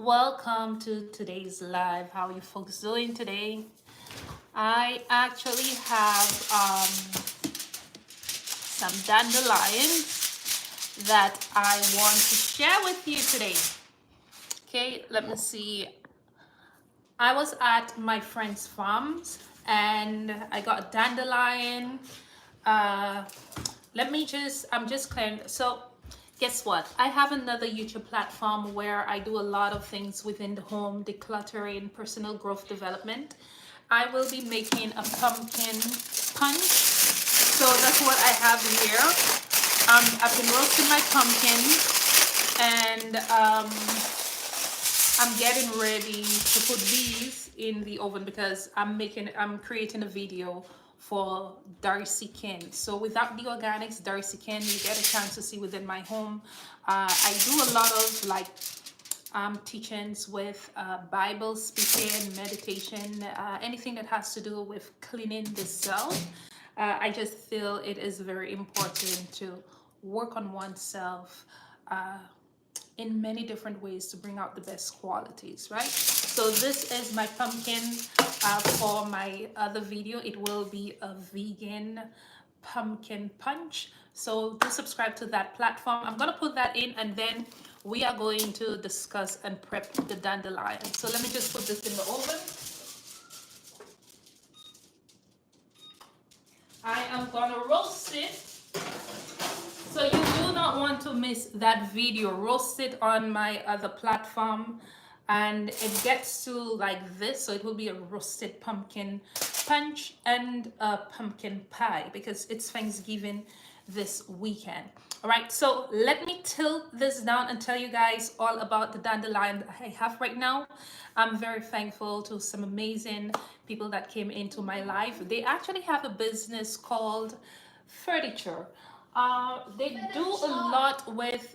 welcome to today's live. How are you folks doing today? I actually have some dandelions that I want to share with you today. Okay, let me see. I was at my friend's farms and I got a dandelion. I'm just clearing. So guess what? I have another YouTube platform where I do a lot of things within the home, decluttering, personal growth development. I will be making a pumpkin punch. So that's what I have here. I've been roasting my pumpkin and I'm getting ready to put these in the oven because I'm creating a video for darcikin. So without the organics, darcikin, you get a chance to see within my home. I do a lot of teachings with Bible speaking, meditation, anything that has to do with cleaning the self. I just feel it is very important to work on oneself in many different ways to bring out the best qualities, right? So this is my pumpkin. For my other video, it will be a vegan pumpkin punch. So do subscribe to that platform. I'm gonna put that in and then we are going to discuss and prep the dandelion. So let me just put this in the oven. I am gonna roast it. So you do not want to miss that video. Roast it on my other platform and it gets to like this. So it will be a roasted pumpkin punch and a pumpkin pie because it's Thanksgiving this weekend. All right, so let me tilt this down and tell you guys all about the dandelion that I have right now. I'm very thankful to some amazing people that came into my life. They actually have a business called Furniture. They do a lot with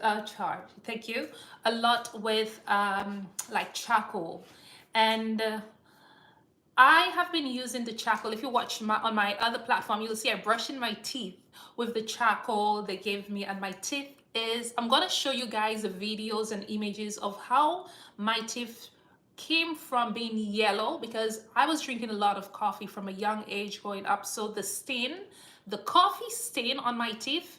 thank you, a lot with like charcoal, and I have been using the charcoal. If you watch on my other platform, you'll see I'm brushing my teeth with the charcoal they gave me, and my teeth is, I'm gonna show you guys the videos and images of how my teeth came from being yellow because I was drinking a lot of coffee from a young age growing up. So the coffee stain on my teeth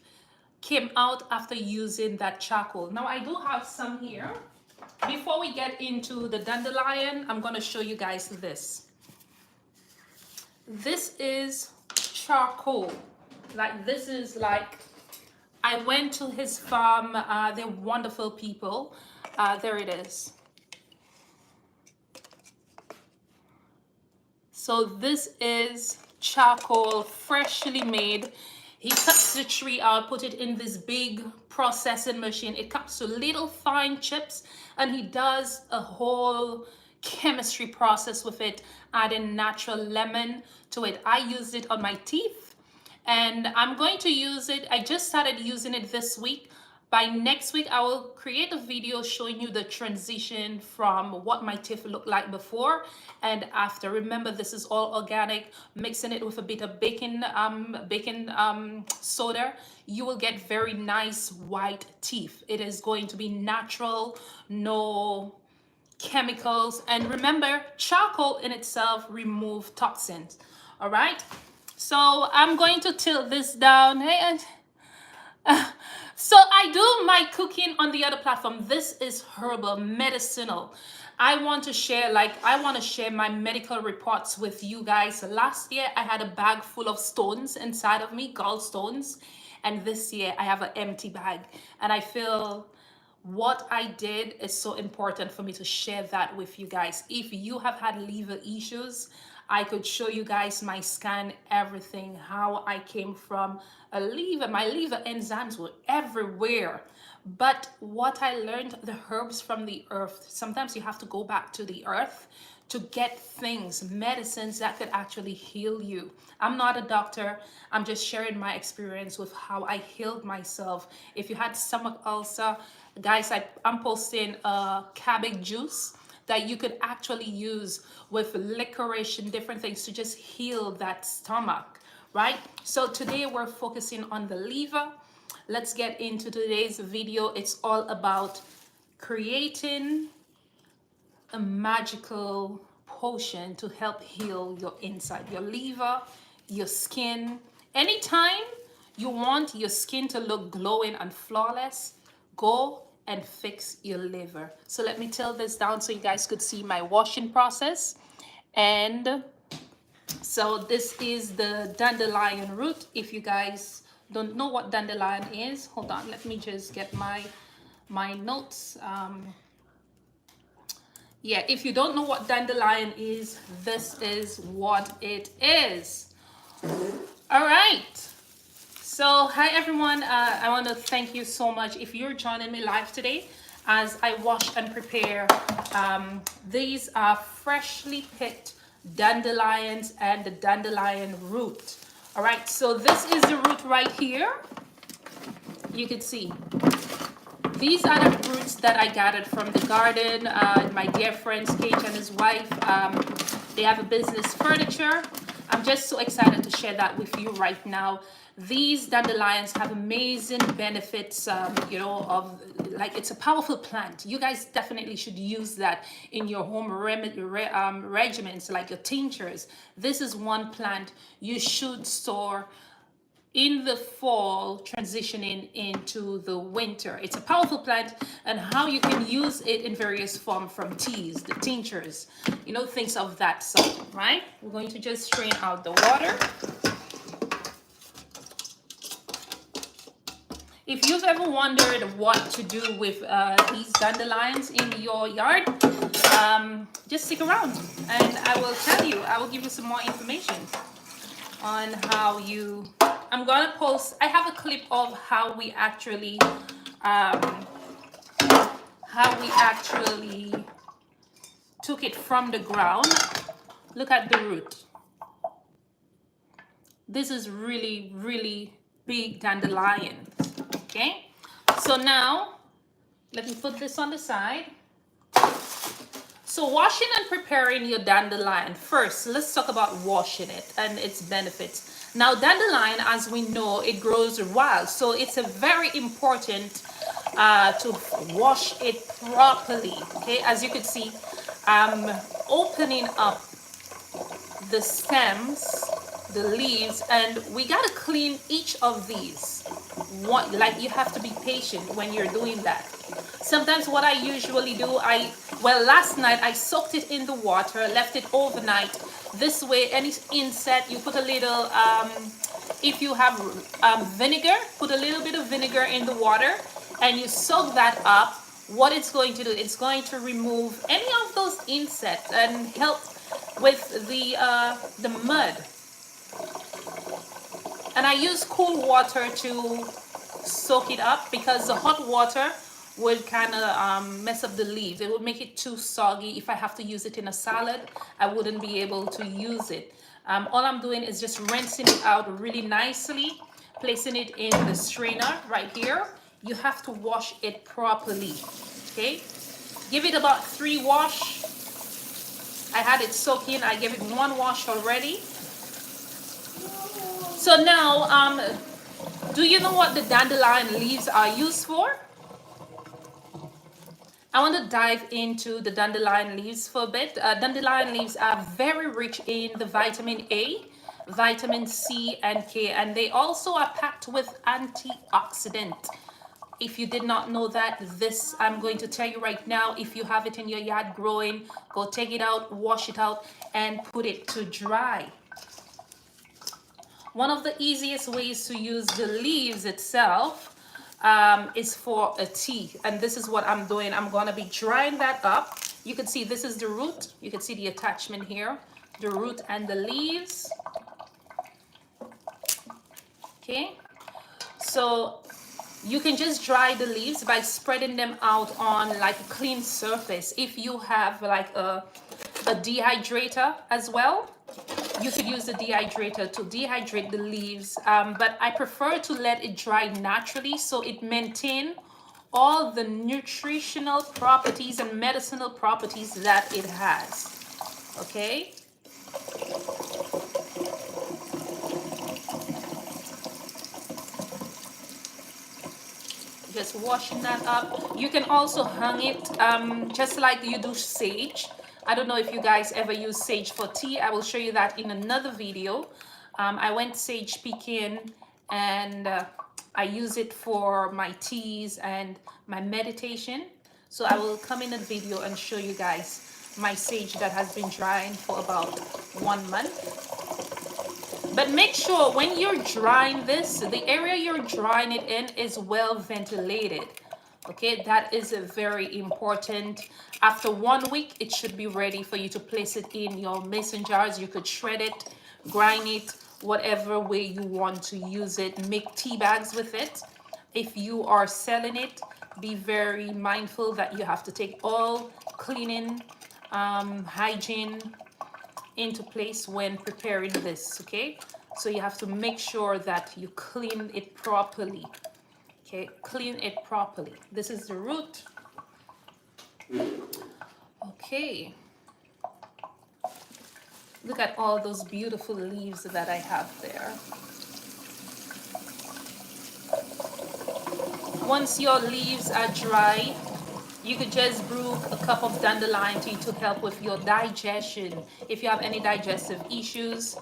came out after using that charcoal. Now I do have some here. Before we get into the dandelion, I'm gonna show you guys this. This is charcoal. Like this is like, I went to his farm. They're wonderful people. There it is. So this is charcoal, freshly made. He cuts the tree out, put it in this big processing machine. It cuts to little fine chips, and he does a whole chemistry process with it, adding natural lemon to it. I used it on my teeth, and I'm going to use it. I just started using it this week. By next week, I will create a video showing you the transition from what my teeth looked like before and after. Remember, this is all organic. Mixing it with a bit of baking soda, you will get very nice white teeth. It is going to be natural, no chemicals. And remember, charcoal in itself removes toxins. All right. So I'm going to tilt this down. Hey, so I do my cooking on the other platform. This is herbal, medicinal. I want to share my medical reports with you guys. Last year, I had a bag full of stones inside of me, gallstones. And this year, I have an empty bag. And I feel what I did is so important for me to share that with you guys. If you have had liver issues, I could show you guys my scan, everything, how I came from a liver. My liver enzymes were everywhere. But what I learned, the herbs from the earth, sometimes you have to go back to the earth to get things, medicines that could actually heal you. I'm not a doctor. I'm just sharing my experience with how I healed myself. If you had stomach ulcer, guys, I'm posting cabbage juice that you could actually use with licorice and different things to just heal that stomach, right? So today we're focusing on the liver. Let's get into today's video. It's all about creating a magical potion to help heal your inside, your liver, your skin. Anytime you want your skin to look glowing and flawless, go and fix your liver. So let me tilt this down so you guys could see my washing process. And so this is the dandelion root. If you guys don't know what dandelion is, hold on, let me just get my notes. Yeah, if you don't know what dandelion is, this is what it is. All right. So hi everyone, I want to thank you so much if you're joining me live today as I wash and prepare. These are freshly picked dandelions and the dandelion root. All right, so this is the root right here. You can see these are the roots that I gathered from the garden. My dear friends, Cage and his wife, they have a business furniture. I'm just so excited to share that with you right now. These dandelions have amazing benefits, you know, of like it's a powerful plant. You guys definitely should use that in your home regimens, like your tinctures. This is one plant you should store in the fall, transitioning into the winter. It's a powerful plant, and how you can use it in various forms, from teas, the tinctures, you know, things of that sort, right? We're going to just strain out the water. If you've ever wondered what to do with these dandelions in your yard, just stick around and I will tell you, I will give you some more information on how you, I'm gonna post, I have a clip of how we actually took it from the ground. Look at the root. This is really, really big dandelion. Okay, so now let me put this on the side. So washing and preparing your dandelion. First, let's talk about washing it and its benefits. Now, dandelion, as we know, it grows wild. So it's a very important to wash it properly. Okay, as you can see, I'm opening up the stems, the leaves, and we gotta clean each of these. Like you have to be patient when you're doing that. Sometimes what I usually do, last night I soaked it in the water, left it overnight. This way, any insect, you put a little, if you have vinegar, put a little bit of vinegar in the water and you soak that up. What it's going to do, it's going to remove any of those insects and help with the mud. And I use cool water to soak it up because the hot water would kind of mess up the leaves. It would make it too soggy. If I have to use it in a salad, I wouldn't be able to use it. All I'm doing is just rinsing it out really nicely, placing it in the strainer right here. You have to wash it properly, okay? Give it about 3 wash. I had it soaking. I gave it 1 wash already. So now, do you know what the dandelion leaves are used for? I want to dive into the dandelion leaves for a bit. Dandelion leaves are very rich in the vitamin A, vitamin C, and K, and they also are packed with antioxidant. If you did not know that, this I'm going to tell you right now. If you have it in your yard growing, go take it out, wash it out, and put it to dry. One of the easiest ways to use the leaves itself is for a tea, and this is what I'm doing. I'm going to be drying that up. You can see this is the root. You can see the attachment here, the root and the leaves. Okay, so you can just dry the leaves by spreading them out on like a clean surface. If you have like a dehydrator as well, you could use the dehydrator to dehydrate the leaves, but I prefer to let it dry naturally so it maintains all the nutritional properties and medicinal properties that it has. Okay, Just washing that up. You can also hang it just like you do sage. I don't know if you guys ever use sage for tea. I will show you that in another video. I went sage picking, and I use it for my teas and my meditation. So I will come in a video and show you guys my sage that has been drying for about 1 month. But make sure when you're drying this, the area you're drying it in is well ventilated. Okay, that is a very important. After 1 week, it should be ready for you to place it in your mason jars. You could shred it, grind it, whatever way you want to use it. Make tea bags with it. If you are selling it, be very mindful that you have to take all cleaning, hygiene into place when preparing this. Okay, so you have to make sure that you clean it properly. Okay, clean it properly. This is the root. Okay, look at all those beautiful leaves that I have there. Once your leaves are dry, you could just brew a cup of dandelion tea to help with your digestion. If you have any digestive issues,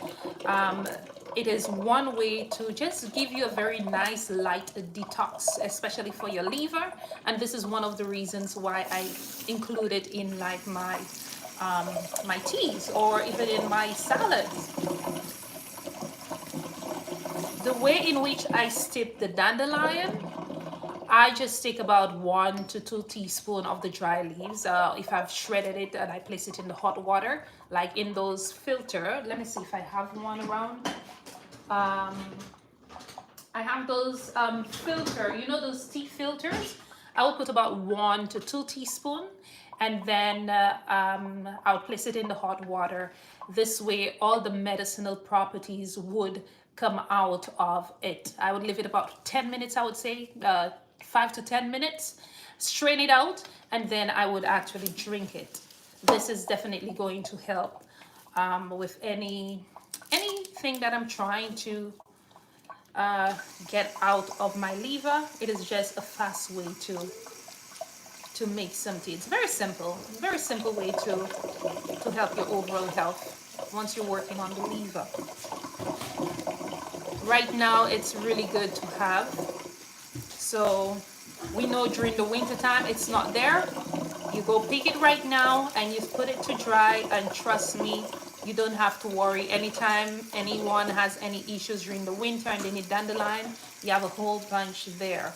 it is one way to just give you a very nice light detox, especially for your liver. And this is one of the reasons why I include it in like my my teas or even in my salads. The way in which I steep the dandelion, I just take about 1 to 2 teaspoons of the dry leaves. If I've shredded it and I place it in the hot water, like in those filter. Let me see if I have one around. I have those filter, you know, those tea filters. I will put about 1 to 2 teaspoons, and then I'll place it in the hot water. This way, all the medicinal properties would come out of it. I would leave it about 10 minutes, I would say. 5 to 10 minutes, strain it out, and then I would actually drink it. This is definitely going to help with anything that I'm trying to get out of my liver. It is just a fast way to make some tea. It's very simple way to help your overall health once you're working on the liver. Right now, it's really good to have. So we know during the winter time it's not there. You go pick it right now and you put it to dry, and trust me, you don't have to worry. Anytime anyone has any issues during the winter and they need dandelion, you have a whole bunch there.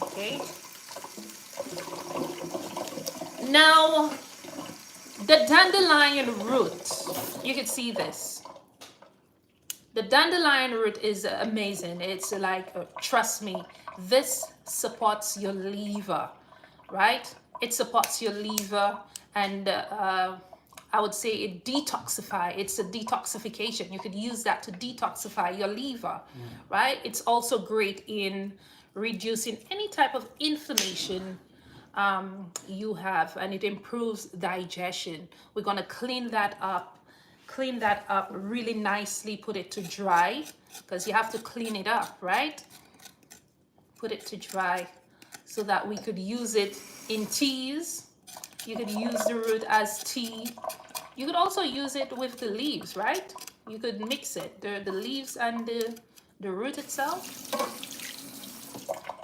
Okay. Now, the dandelion root, you can see this. The dandelion root is amazing. It's like, trust me, this supports your liver, right? It supports your liver, and I would say it detoxify. It's a detoxification. You could use that to detoxify your liver, right? It's also great in reducing any type of inflammation you have, and it improves digestion. We're gonna clean that up really nicely, put it to dry, because you have to clean it up, right? Put it to dry so that we could use it in teas. You could use the root as tea. You could also use it with the leaves, right? You could mix it, the leaves and the root itself.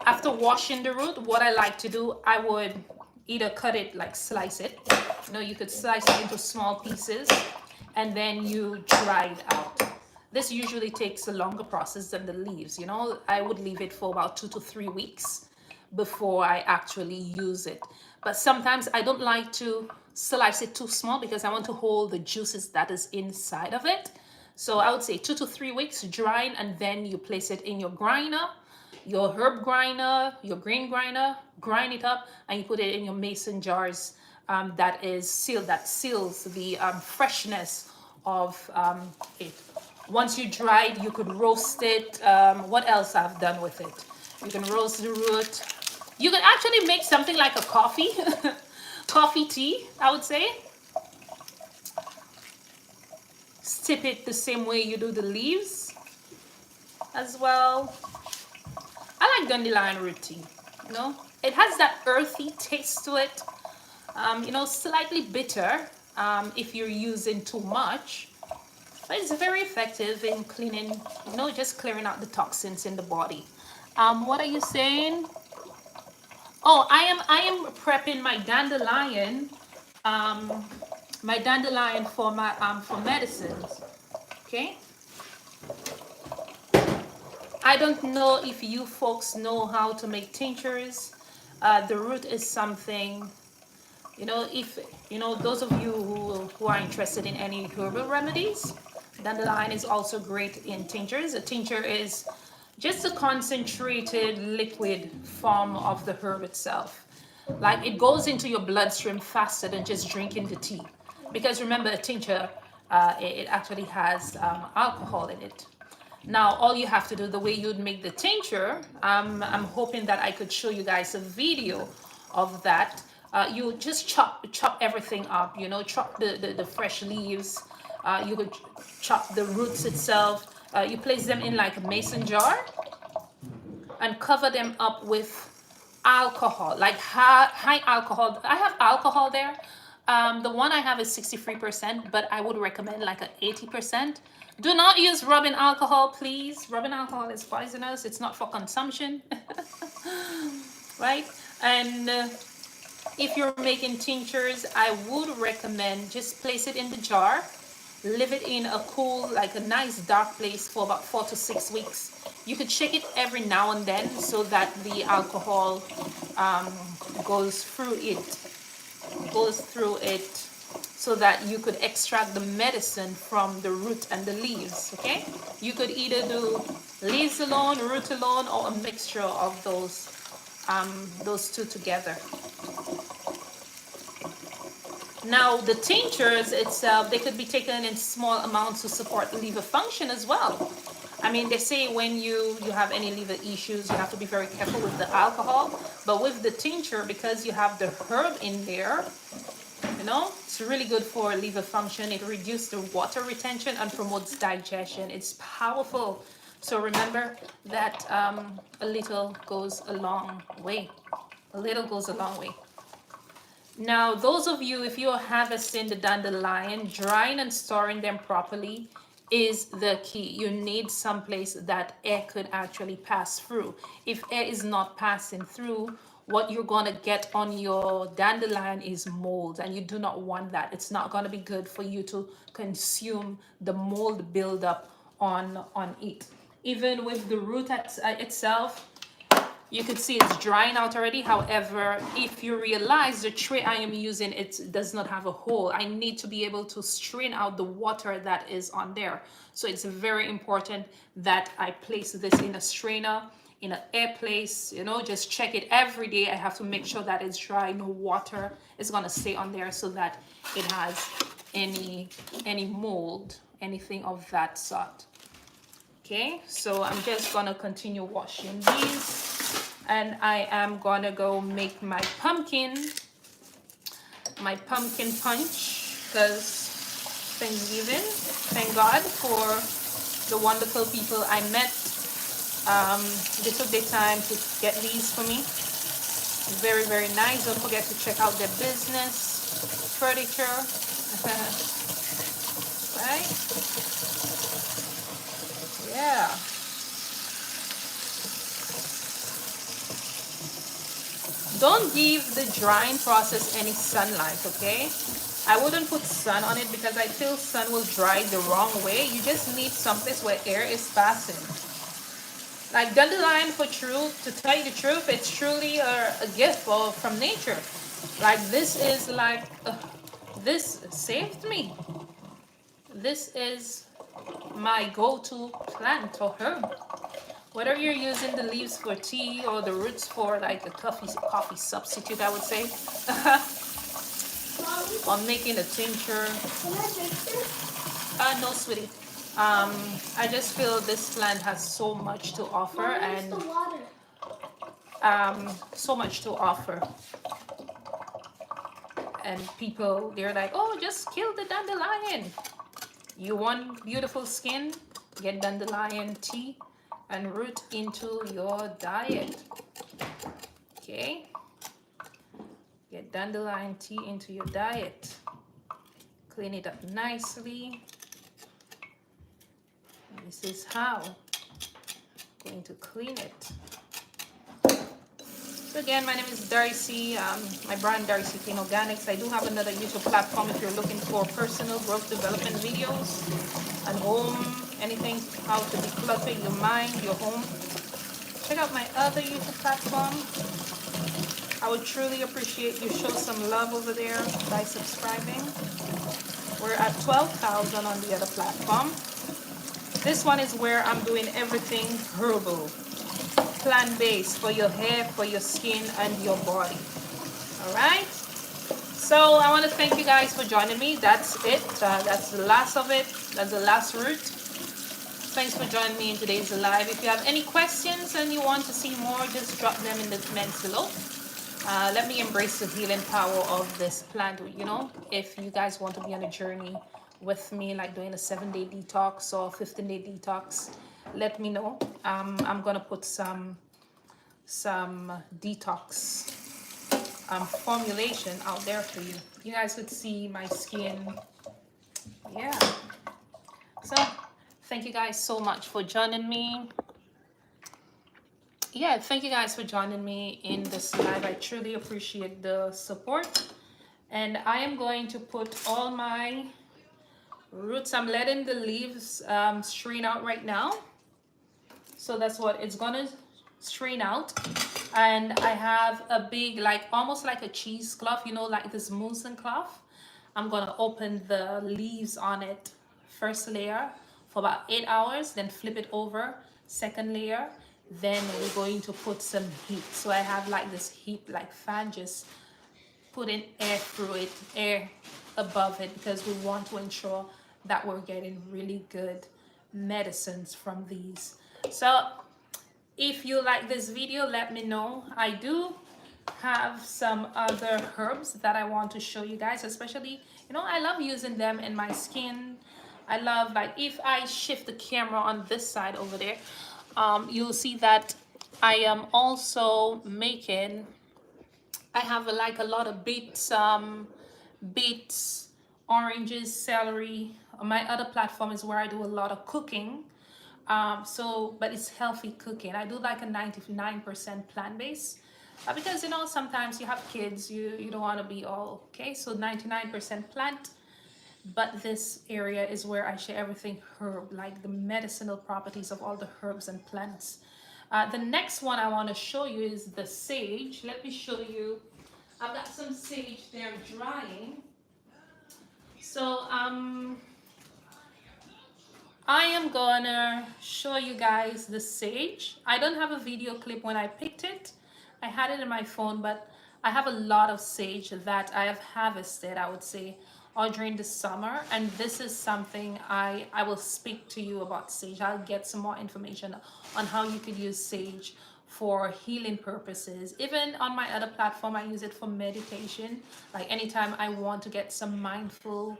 After washing the root, what I like to do, I would either cut it, like slice it. You know, you could slice it into small pieces, and then you dry it out. This usually takes a longer process than the leaves. You know, I would leave it for about 2 to 3 weeks before I actually use it. But sometimes I don't like to slice it too small because I want to hold the juices that is inside of it. So I would say 2 to 3 weeks drying, and then you place it in your grinder, your herb grinder, your grain grinder, grind it up, and you put it in your mason jars that is sealed, that seals the freshness of it. Once you dry it, you could roast it. What else I've done with it? You can roast the root. You can actually make something like a coffee, coffee tea, I would say. Steep it the same way you do the leaves as well. I like dandelion root tea. You know, it has that earthy taste to it. You know, slightly bitter if you're using too much, but it's very effective in cleaning, you know, just clearing out the toxins in the body. What are you saying? Oh, I am prepping um, my dandelion for medicines. Okay. I don't know if you folks know how to make tinctures. The root is something, you know, if you know, those of you who are interested in any herbal remedies, dandelion is also great in tinctures. A tincture is just a concentrated liquid form of the herb itself. Like it goes into your bloodstream faster than just drinking the tea. Because remember, a tincture, it actually has alcohol in it. Now, all you have to do, the way you'd make the tincture, I'm hoping that I could show you guys a video of that. You just chop everything up, you know, chop the fresh leaves. You could chop the roots itself. You place them in like a mason jar and cover them up with alcohol, like high alcohol. I have alcohol there. The one I have is 63%, but I would recommend like an 80%. Do not use rubbing alcohol, please. Rubbing alcohol is poisonous. It's not for consumption, right? And if you're making tinctures, I would recommend just place it in the jar, leave it in a cool, like a nice dark place for about 4 to 6 weeks. You could shake it every now and then so that the alcohol goes through it, so that you could extract the medicine from the root and the leaves. Okay, you could either do leaves alone, root alone, or a mixture of those two together. Now, the tinctures itself, they could be taken in small amounts to support liver function as well. I mean, they say when you have any liver issues, you have to be very careful with the alcohol. But with the tincture, because you have the herb in there, you know, it's really good for liver function. It reduces the water retention and promotes digestion. It's powerful. So remember that a little goes a long way. A little goes a long way. Now, those of you, if you're harvesting the dandelion, drying and storing them properly is the key. You need some place that air could actually pass through. If air is not passing through, what you're going to get on your dandelion is mold, and you do not want that. It's not going to be good for you to consume the mold buildup on it. Even with the root itself, you could see it's drying out already. However, if you realize the tray I am using, it does not have a hole. I need to be able to strain out the water that is on there. So it's very important that I place this in a strainer, in an air place, you know, just check it every day. I have to make sure that it's dry, no water is gonna stay on there so that it has any mold, anything of that sort. Okay, so I'm just gonna continue washing these. And I am gonna go make my pumpkin punch, because Thanksgiving, thank God for the wonderful people I met. They took their time to get these for me. Very, very nice. Don't forget to check out their business, furniture, right? Yeah. Don't give the drying process any sunlight, okay? I wouldn't put sun on it because I feel sun will dry it the wrong way. You just need someplace where air is passing. Like dandelion, for truth, to tell you the truth, it's truly a gift from nature. Like this is like, this saved me. This is my go-to plant or herb. Whether you're using the leaves for tea or the roots for like a coffee substitute, I would say, or making a tincture. No, sweetie. I just feel this plant has so much to offer, and so much to offer. And people, they're like, oh, just kill the dandelion. You want beautiful skin? Get dandelion tea and root into your diet. Okay, get dandelion tea into your diet. Clean it up nicely. And this is how I'm going to clean it. So again, my name is Darci. My brand Darcikin Organics. I do have another YouTube platform if you're looking for personal growth development videos and home, anything how to declutter your mind, your home. Check out my other YouTube platform. I would truly appreciate you show some love over there by subscribing. We're at 12,000 on the other platform. This one is where I'm doing everything herbal, plant-based for your hair, for your skin, and your body. All right. So I want to thank you guys for joining me. That's it. That's the last of it. That's the last route. Thanks for joining me in today's live. If you have any questions and you want to see more, just drop them in the comments below. Let me embrace the healing power of this plant. You know, if you guys want to be on a journey with me, like doing a 7-day detox or 15-day detox, let me know. I'm gonna put some detox formulation out there for you. You guys could see my skin. Yeah. So thank you guys so much for joining me. Yeah, thank you guys for joining me in this live. I truly appreciate the support. And I am going to put all my roots. I'm letting the leaves strain out right now. So that's what it's gonna strain out. And I have a big, like almost like a cheesecloth, you know, like this muslin cloth. I'm gonna open the leaves on it, first layer for about 8 hours, then flip it over, second layer. Then we're going to put some heat. So I have like this heat like fan, just putting air through it, air above it, because we want to ensure that we're getting really good medicines from these. So if you like this video, let me know. I do have some other herbs that I want to show you guys, especially, you know, I love using them in my skin. I love, like, if I shift the camera on this side over there, you'll see that I am also making, I have like a lot of beets, oranges, celery. My other platform is where I do a lot of cooking. But it's healthy cooking. I do like a 99% plant-based, because you know, sometimes you have kids, you don't want to be all okay. So 99% plant, but this area is where I share everything herb, like the medicinal properties of all the herbs and plants. The next one I want to show you is the sage. Let me show you. I've got some sage there drying. So I am gonna show you guys the sage. I don't have a video clip when I picked it. I had it in my phone, but I have a lot of sage that I have harvested, I would say, all during the summer. And this is something I will speak to you about sage. I'll get some more information on how you could use sage for healing purposes. Even on my other platform, I use it for meditation. Like anytime I want to get some mindful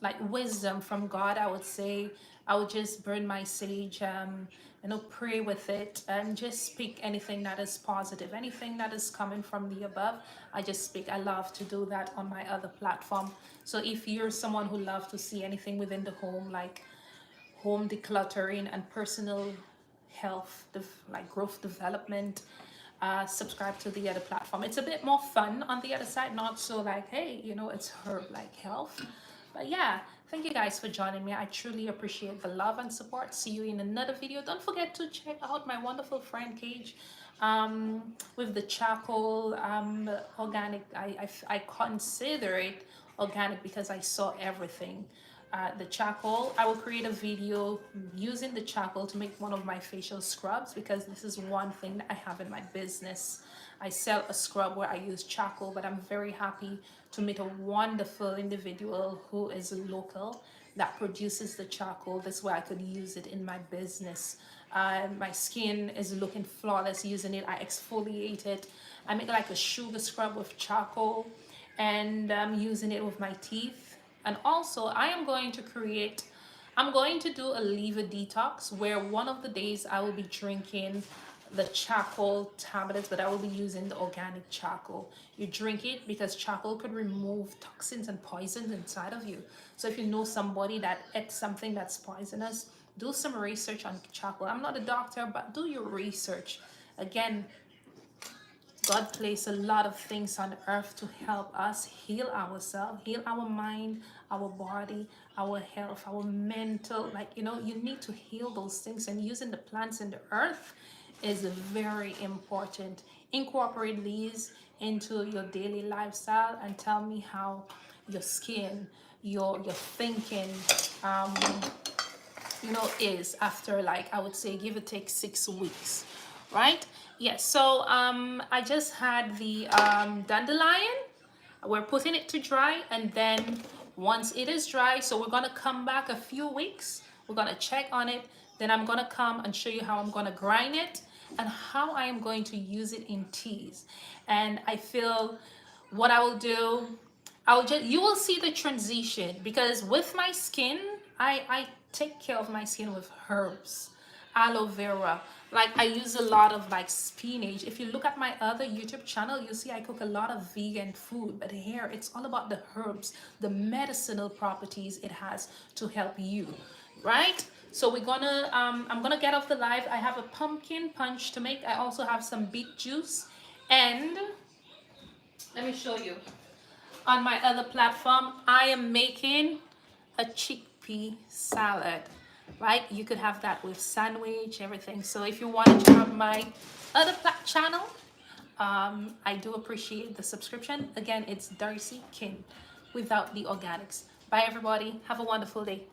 like wisdom from God, I would say I would just burn my sage, you know, pray with it and just speak anything that is positive, anything that is coming from the above. I just speak. I love to do that on my other platform. So if you're someone who loves to see anything within the home, like home decluttering and personal health, like growth development, subscribe to the other platform. It's a bit more fun on the other side, not so like, hey, you know, it's herb like health. But yeah, thank you guys for joining me. I truly appreciate the love and support. See you in another video. Don't forget to check out my wonderful friend Cage with the charcoal organic. I consider it organic because I saw everything. The charcoal, I will create a video using the charcoal to make one of my facial scrubs, because this is one thing that I have in my business. I sell a scrub where I use charcoal, but I'm very happy to meet a wonderful individual who is local that produces the charcoal. This way I could use it in my business. My skin is looking flawless using it. I exfoliate it. I make like a sugar scrub with charcoal, and I'm using it with my teeth. And also I am going to create, I'm going to do a liver detox where one of the days I will be drinking the charcoal tablets, but I will be using the organic charcoal. You drink it because charcoal could remove toxins and poisons inside of you. So if you know somebody that ate something that's poisonous, do some research on charcoal. I'm not a doctor, but do your research. Again, God placed a lot of things on earth to help us heal ourselves, heal our mind, our body, our health, our mental. Like, you know, you need to heal those things, and using the plants in the earth is very important. Incorporate these into your daily lifestyle and tell me how your skin, your thinking, um, you know, is after, like, I would say give or take 6 weeks, right? Yes. So I just had the dandelion. We're putting it to dry, and then once it is dry, so we're gonna come back a few weeks, we're gonna check on it, then I'm gonna come and show you how I'm gonna grind it and how I am going to use it in teas. And I feel what I will do, you will see the transition, because with my skin, I take care of my skin with herbs, aloe vera. Like, I use a lot of like spinach. If you look at my other YouTube channel, you'll see I cook a lot of vegan food, but here it's all about the herbs, the medicinal properties it has to help you, right? So we're gonna I'm gonna get off the live. I have a pumpkin punch to make. I also have some beet juice, and let me show you. On my other platform, I am making a chickpea salad, right? You could have that with sandwich, everything. So if you wanted to have my other channel, I do appreciate the subscription. Again, it's Darcikin without the organics. Bye everybody. Have a wonderful day.